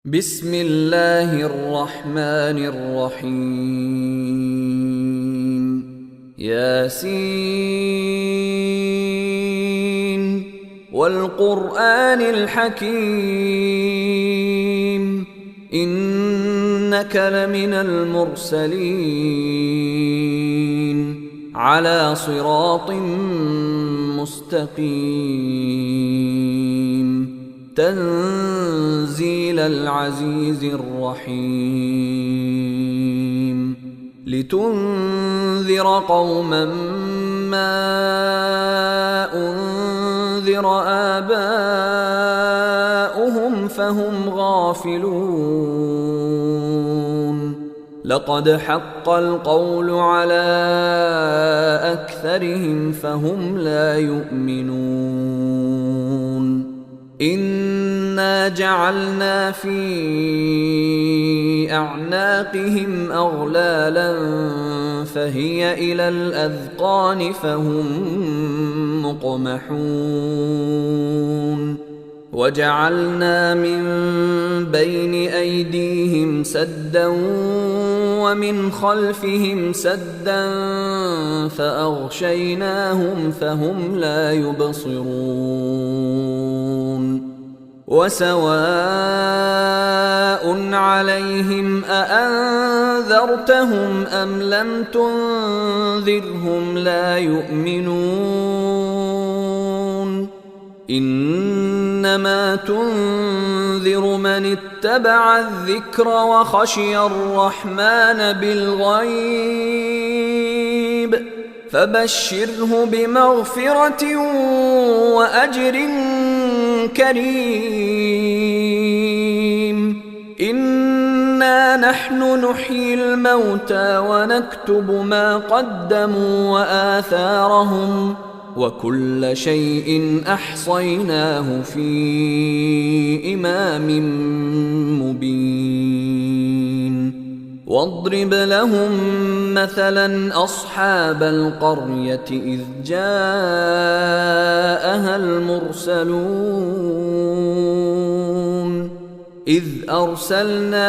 بسم الله الرحمن الرحيم ياسين والقرآن الحكيم إنك لمن المرسلين على صراط مستقيم تنزيل العزيز الرحيم لتنذر قوما ما أنذر آباؤهم فهم غافلون لقد حق القول على أكثرهم فهم لا يؤمنون إنا جعلنا في أعناقهم أغلالا فهي إلى الأذقان فهم مقمحون وجعلنا من بين أيديهم سدا ومن خلفهم سدا فأغشيناهم فهم لا يبصرون وسواء عليهم أأنذرتهم أم لم تنذرهم لا يؤمنون إنما تنذر من اتبع الذكر وخشي الرحمن بالغيب فبشره بمغفرة وأجر كريم إنا نحن نحيي الموتى ونكتب ما قدموا وآثارهم وكل شيء أحصيناه في إمام مبين واضرب لهم مثلا أصحاب القرية إذ جاءها المرسلون إذ أرسلنا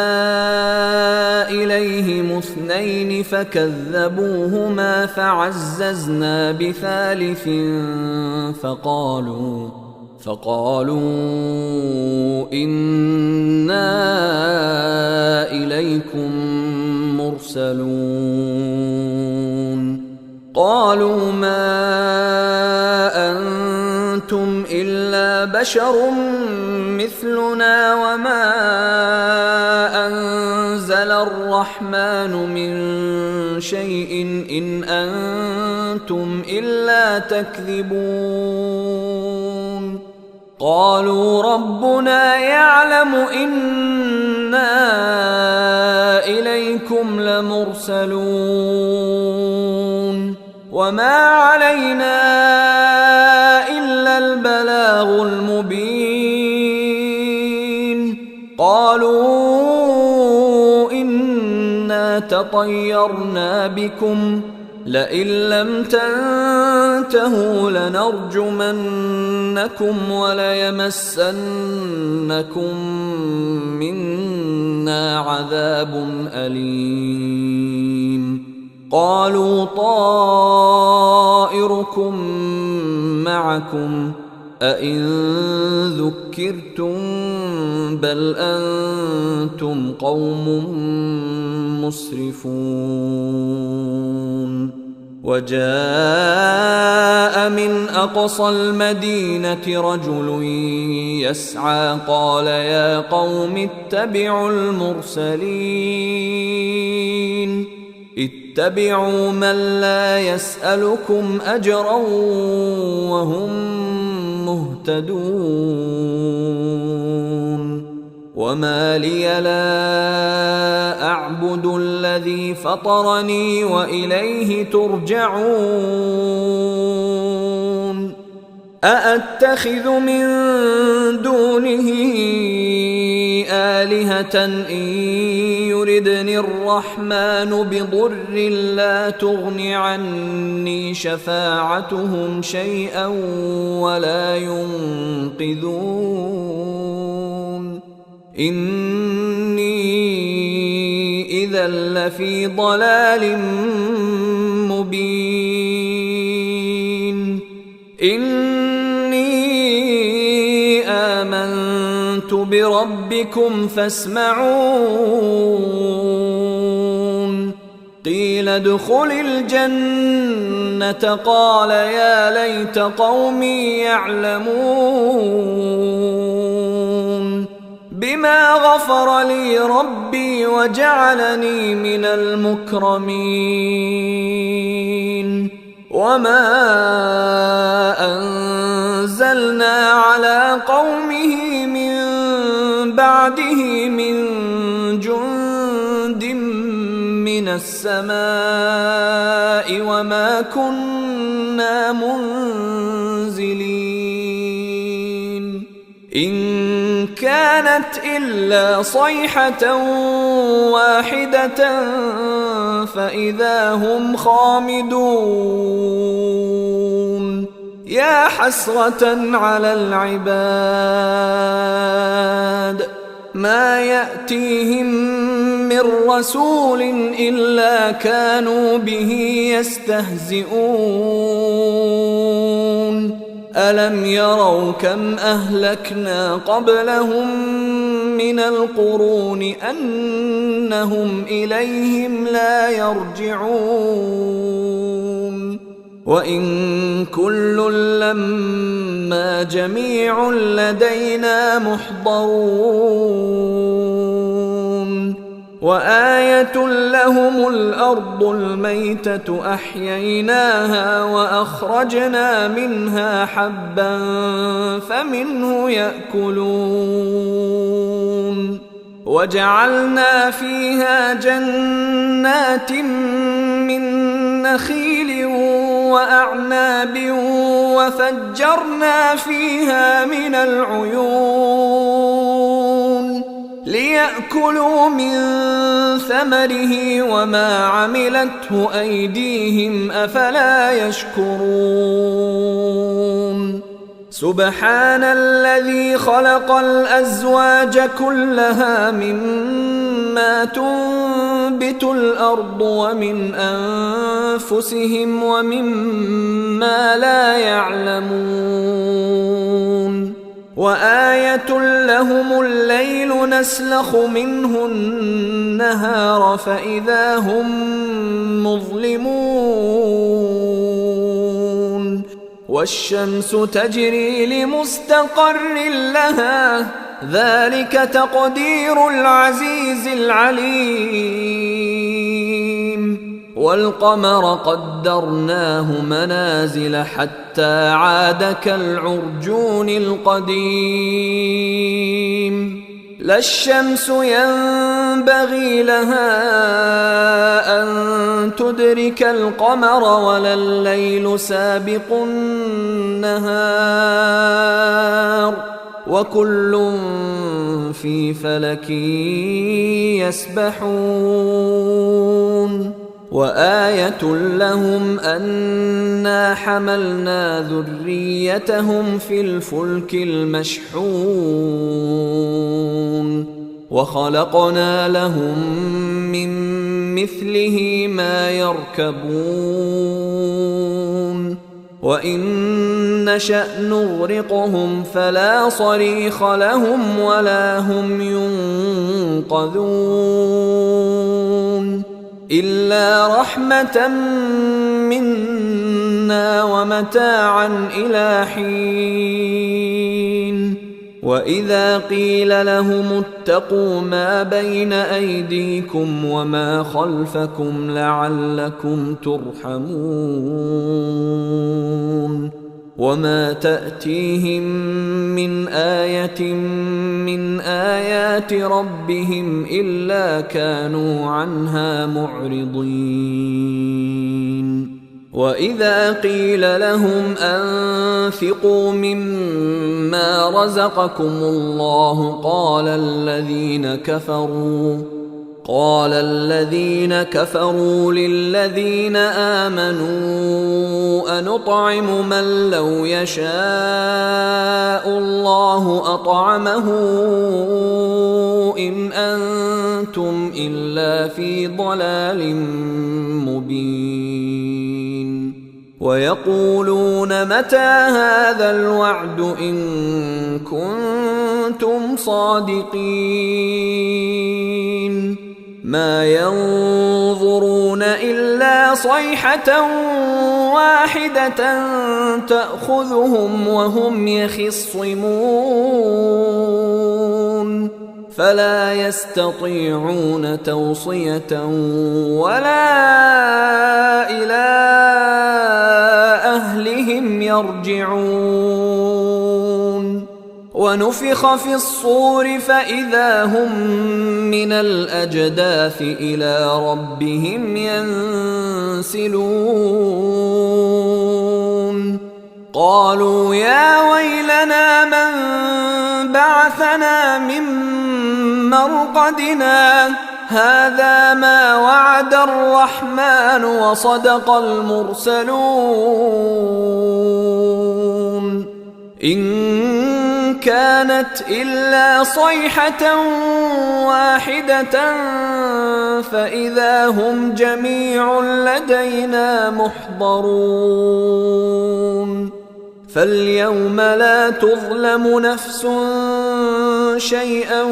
إليهم اثنين فكذبوهما فعززنا بثالث فقالوا إنا إليكم مرسلون قالوا ما أنتم إلا بشر مثلنا وما أنزل الرحمن من شيء إن أنتم إلا تكذبون قالوا ربنا يعلم إنا إليكم لمرسلون وما علينا إلا البلاغ المبين قالوا إنا تطيرنا بكم لئن لم تنتهوا لنرجمنكم وليمسنكم منا عذاب أليم قالوا طائركم معكم أئن ذكرتم بل أنتم قوم مسرفون وجاء من أقصى المدينة رجل يسعى قال يا قوم اتبعوا المرسلين اتبعوا من لا يسألكم أجرا وهم مهتدون وما لي لا أعبد الذي فطرني وإليه ترجعون أأتخذ من دونه آلهة إن يردني الرحمن بضر لا تغن عني شفاعتهم شيئا ولا ينقذون إني إذا لفي ضلال مبين إني آمنت بربكم فاسمعون قيل ادخل الجنة قال يا ليت قومي يعلمون بما غفر لي ربي وجعلني من المكرمين وما أنزلنا على قومه من بعده من جند من السماء وما كنا منزلين إن كانت إلا صيحة واحدة فإذا هم خامدون يا حسرة على العباد ما يأتيهم من رسول إلا كانوا به يستهزئون ألم يروا كم أهلكنا قبلهم من القرون أنهم إليهم لا يرجعون وإن كل لما جميع لدينا محضرون وآية لهم الأرض الميتة أحييناها وأخرجنا منها حبا فمنه يأكلون وجعلنا فيها جنات من نخيل وأعناب وفجرنا فيها من العيون ليأكلوا من ثمره وما عملته أيديهم أفلا يشكرون سبحان الذي خلق الأزواج كلها مما تنبت الأرض ومن أنفسهم ومما لا يعلمون وآية لهم الليل نسلخ منه النهار فإذا هم مظلمون والشمس تجري لمستقر لها ذلك تقدير العزيز العليم والقمر قدرناه منازل حتى عاد كالعرجون القديم لا الشمس ينبغي لها أن تدرك القمر ولا الليل سابق النهار وكل في فلك يسبحون وآية لهم أنا حملنا ذريتهم في الفلك المشحون وخلقنا لهم من مثله ما يركبون وإن نشأ نغرقهم فلا صريخ لهم ولا هم ينقذون إلا رحمة منا ومتاعا إلى حين وإذا قيل لهم اتقوا ما بين أيديكم وما خلفكم لعلكم ترحمون وما تأتيهم من آية من آيات ربهم إلا كانوا عنها معرضين وإذا قيل لهم أنفقوا مما رزقكم الله قال الذين كفروا للذين آمنوا أنطعم من لو يشاء الله أطعمه إن أنتم إلا في ضلال مبين ويقولون متى هذا الوعد إن كنتم صادقين ما ينظرون إلا صيحة واحدة تأخذهم وهم يخصمون فلا يستطيعون توصية ولا إلى أهلهم يرجعون ونفخ في الصور فإذا هم من الأجداث إلى ربهم ينسلون قالوا يا ويلنا من بعثنا من مرقدنا هذا ما وعد الرحمن وصدق المرسلون إن كانت إلا صيحة واحدة فإذا هم جميع لدينا محضرون فاليوم لا تظلم نفس شيئا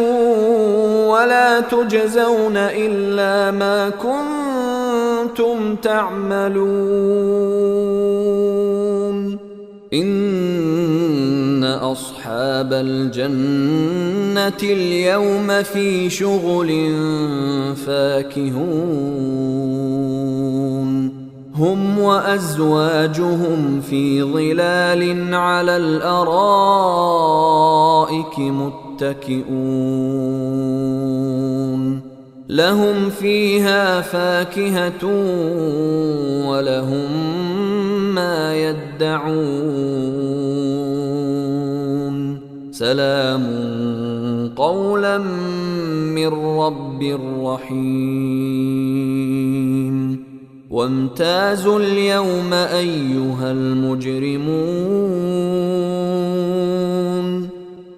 ولا تجزون إلا ما كنتم تعملون إن أصحاب الجنة اليوم في شغل فاكهون هم وأزواجهم في ظلال على الأرائك متكئون لهم فيها فاكهة ولهم ما يدعون سلام قولا من رب رحيم وامتازوا اليوم أيها المجرمون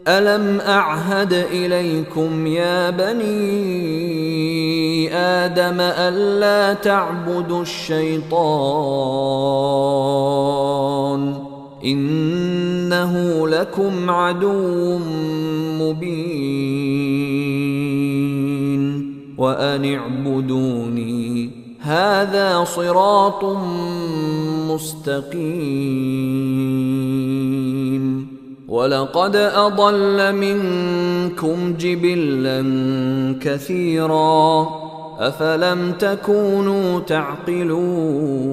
ألم أعهد إليكم يا بني آدم ألا تعبدوا الشيطان إنه لكم عدو مبين وأن اعبدوني هذا صراط مستقيم ولقد أضل منكم جبلا كثيرا أفلم تكونوا تعقلون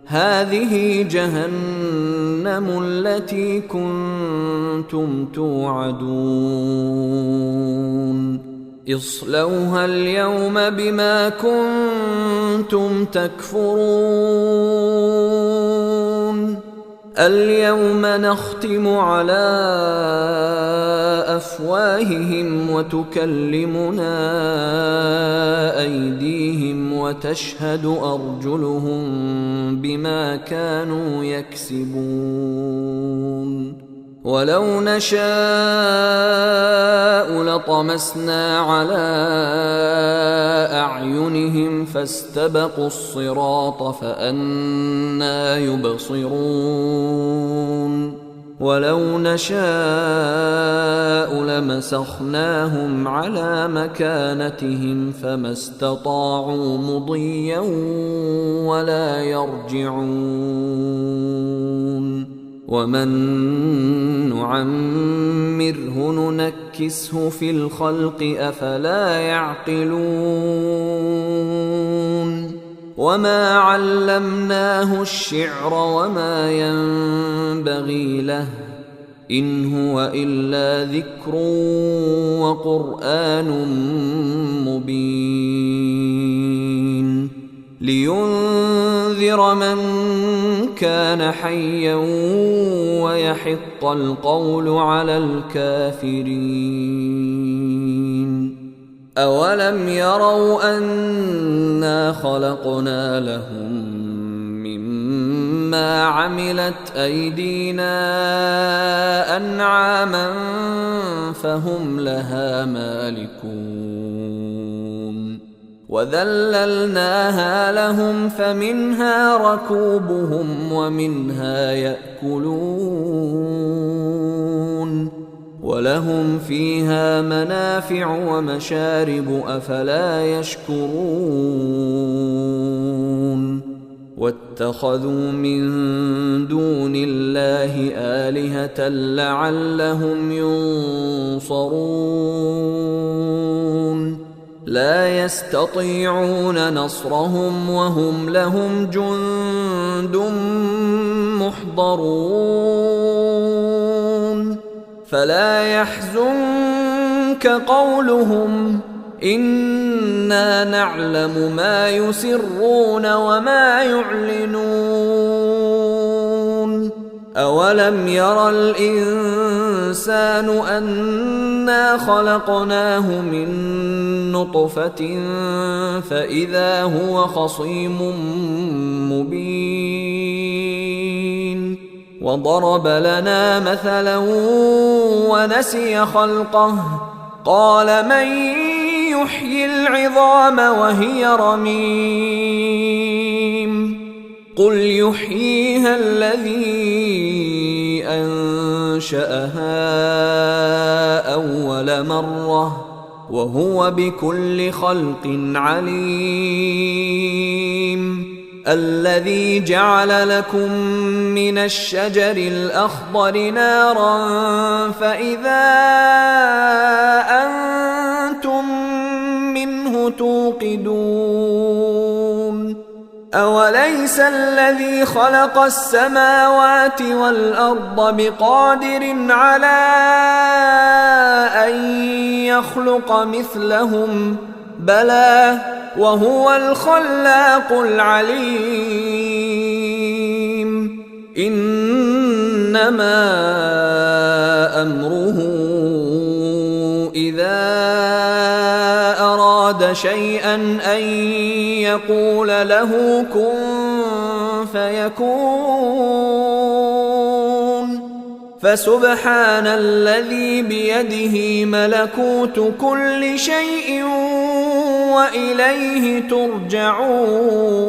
هذه جهنم التي كنتم توعدون اصلوها اليوم بما كنتم تكفرون اليوم نختم على أفواههم وتكلمنا أيديهم وتشهد أرجلهم بما كانوا يكسبون ولو نشاء لطمسنا على أعينهم فاستبقوا الصراط فأنى يبصرون ولو نشاء لمسخناهم على مكانتهم فما استطاعوا مضيا ولا يرجعون ومن نعمره ننكسه في الخلق أفلا يعقلون وما علمناه الشعر وما ينبغي له إن هو إلا ذكر وقرآن مبين لينذر من كان حيا ويحق القول على الكافرين أولم يروا أنا خلقنا لهم مما عملت أيدينا أنعاما فهم لها مالكون وذللناها لهم فمنها ركوبهم ومنها يأكلون ولهم فيها منافع ومشارب أفلا يشكرون واتخذوا من دون الله آلهة لعلهم ينصرون لا يستطيعون نصرهم وهم لهم جند محضرون فلا يحزنك قولهم إنا نعلم ما يسرون وما يعلنون أولم ير الإنسان أنا خلقناه من نطفة فإذا هو خصيم مبين وضرب لنا مثلا ونسي خلقه قال من يحيي العظام وهي رميم قل يحييها الذي أنشأها أول مرة وهو بكل خلق عليم الذي جعل لكم من الشجر الأخضر نارا فإذا أنتم منه توقدون أوليس الذي خلق السماوات والأرض بقادر على أن يخلق مثلهم بلى وهو الخلاق العليم إنما أمره إذا أراد شيئا أن يقول له كن فيكون فسبحان الذي بيده ملكوت كل شيء وإليه ترجعون